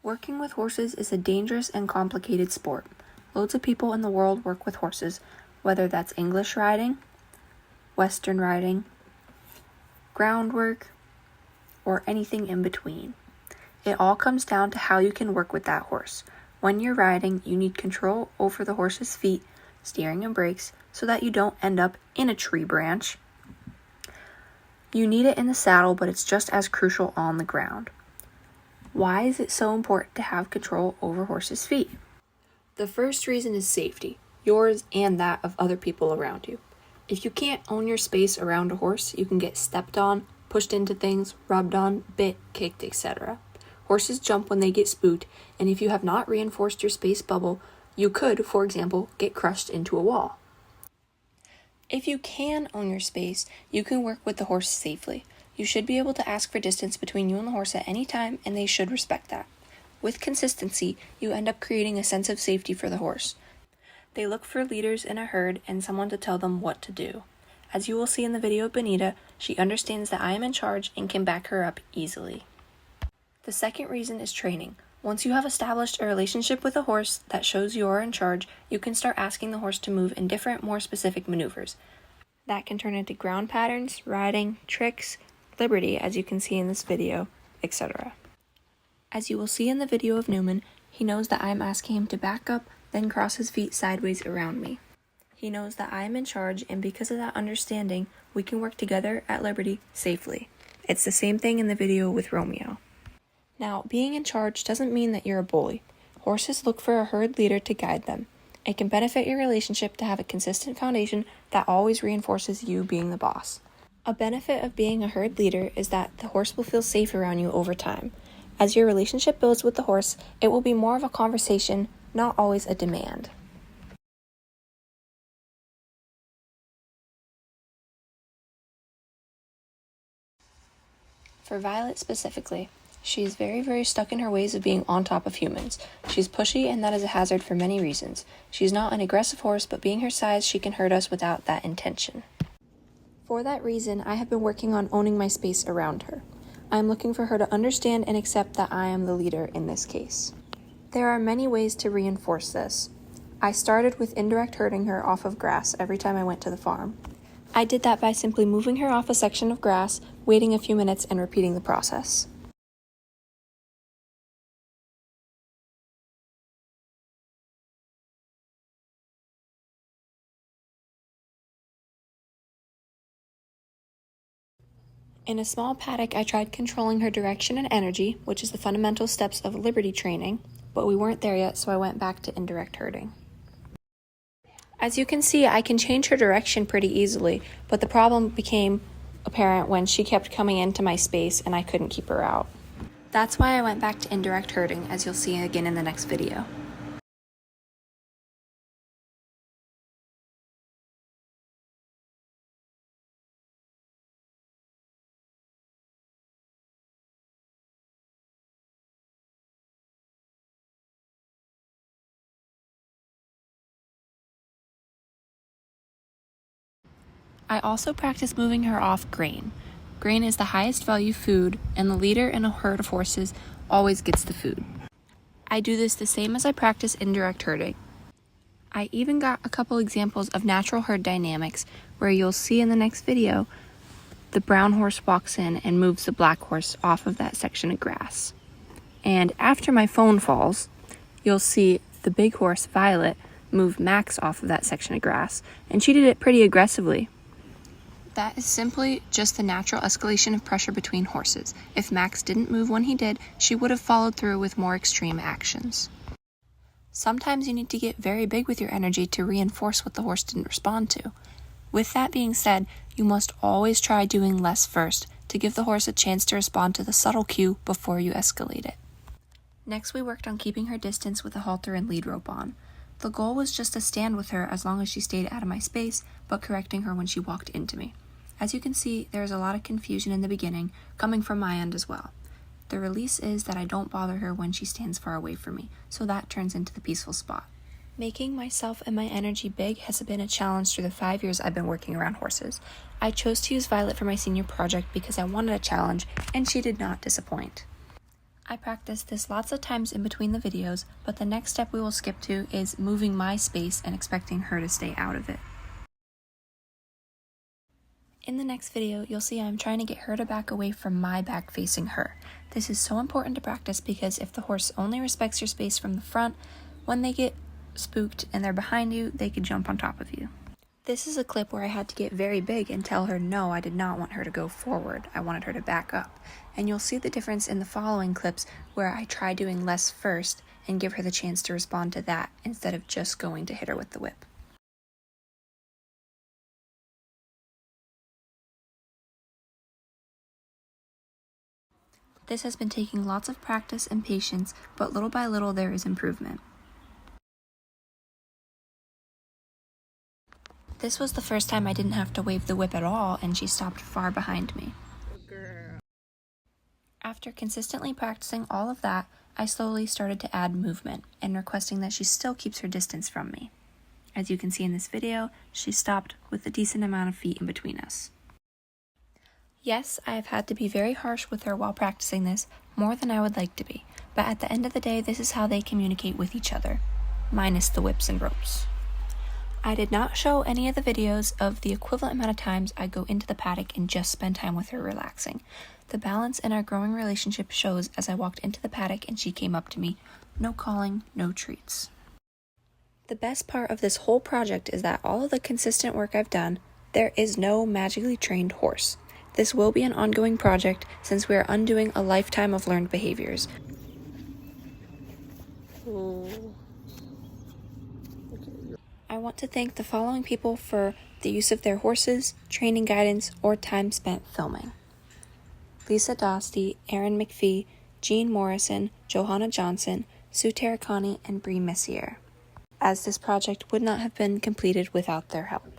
Working with horses is a dangerous and complicated sport. Loads of people in the world work with horses, whether that's English riding, Western riding, groundwork, or anything in between. It all comes down to how you can work with that horse. When you're riding, you need control over the horse's feet, steering and brakes, so that you don't end up in a tree branch. You need it in the saddle, but it's just as crucial on the ground. Why is it so important to have control over horses' feet? The first reason is safety, yours and that of other people around you. If you can't own your space around a horse, you can get stepped on, pushed into things, rubbed on, bit, kicked, etc. Horses jump when they get spooked, and if you have not reinforced your space bubble, you could, for example, get crushed into a wall. If you can own your space, you can work with the horse safely. You should be able to ask for distance between you and the horse at any time, and they should respect that. With consistency, you end up creating a sense of safety for the horse. They look for leaders in a herd and someone to tell them what to do. As you will see in the video of Bonita, she understands that I am in charge and can back her up easily. The second reason is training. Once you have established a relationship with a horse that shows you are in charge, you can start asking the horse to move in different, more specific maneuvers. That can turn into ground patterns, riding, tricks, liberty, as you can see in this video, etc. As you will see in the video of Newman, he knows that I am asking him to back up, then cross his feet sideways around me. He knows that I am in charge, and because of that understanding, we can work together at liberty safely. It's the same thing in the video with Romeo. Now, being in charge doesn't mean that you're a bully. Horses look for a herd leader to guide them. It can benefit your relationship to have a consistent foundation that always reinforces you being the boss. A benefit of being a herd leader is that the horse will feel safe around you over time. As your relationship builds with the horse, it will be more of a conversation, not always a demand. For Violet specifically, she is very stuck in her ways of being on top of humans. She's pushy, and that is a hazard for many reasons. She's not an aggressive horse, but being her size, she can hurt us without that intention. For that reason, I have been working on owning my space around her. I am looking for her to understand and accept that I am the leader in this case. There are many ways to reinforce this. I started with indirect herding her off of grass every time I went to the farm. I did that by simply moving her off a section of grass, waiting a few minutes, and repeating the process. In a small paddock, I tried controlling her direction and energy, which is the fundamental steps of liberty training, but we weren't there yet, so I went back to indirect herding. As you can see, I can change her direction pretty easily, but the problem became apparent when she kept coming into my space and I couldn't keep her out. That's why I went back to indirect herding, as you'll see again in the next video. I also practice moving her off grain. Grain is the highest value food, and the leader in a herd of horses always gets the food. I do this the same as I practice indirect herding. I even got a couple examples of natural herd dynamics where you'll see in the next video the brown horse walks in and moves the black horse off of that section of grass. And after my phone falls, you'll see the big horse, Violet, move Max off of that section of grass, and she did it pretty aggressively. That is simply just the natural escalation of pressure between horses. If Max didn't move when he did, she would have followed through with more extreme actions. Sometimes you need to get very big with your energy to reinforce what the horse didn't respond to. With that being said, you must always try doing less first to give the horse a chance to respond to the subtle cue before you escalate it. Next, we worked on keeping her distance with a halter and lead rope on. The goal was just to stand with her as long as she stayed out of my space, but correcting her when she walked into me. As you can see, there is a lot of confusion in the beginning, coming from my end as well. The release is that I don't bother her when she stands far away from me, so that turns into the peaceful spot. Making myself and my energy big has been a challenge through the 5 years I've been working around horses. I chose to use Violet for my senior project because I wanted a challenge, and she did not disappoint. I practiced this lots of times in between the videos, but the next step we will skip to is moving my space and expecting her to stay out of it. In the next video, you'll see I'm trying to get her to back away from my back facing her. This is so important to practice because if the horse only respects your space from the front, when they get spooked and they're behind you, they could jump on top of you. This is a clip where I had to get very big and tell her no, I did not want her to go forward. I wanted her to back up. And you'll see the difference in the following clips where I try doing less first and give her the chance to respond to that instead of just going to hit her with the whip. This has been taking lots of practice and patience, but little by little there is improvement. This was the first time I didn't have to wave the whip at all, and she stopped far behind me. After consistently practicing all of that, I slowly started to add movement and requesting that she still keeps her distance from me. As you can see in this video, she stopped with a decent amount of feet in between us. Yes, I have had to be very harsh with her while practicing this, more than I would like to be, but at the end of the day, this is how they communicate with each other, minus the whips and ropes. I did not show any of the videos of the equivalent amount of times I go into the paddock and just spend time with her relaxing. The balance in our growing relationship shows as I walked into the paddock and she came up to me. No calling, no treats. The best part of this whole project is that all of the consistent work I've done, there is no magically trained horse. This will be an ongoing project since we are undoing a lifetime of learned behaviors. I want to thank the following people for the use of their horses, training guidance, or time spent filming: Lisa Dostie, Aaron McPhee, Jean Morrison, Johanna Johnson, Sue Terracani, and Bree Messier, as this project would not have been completed without their help.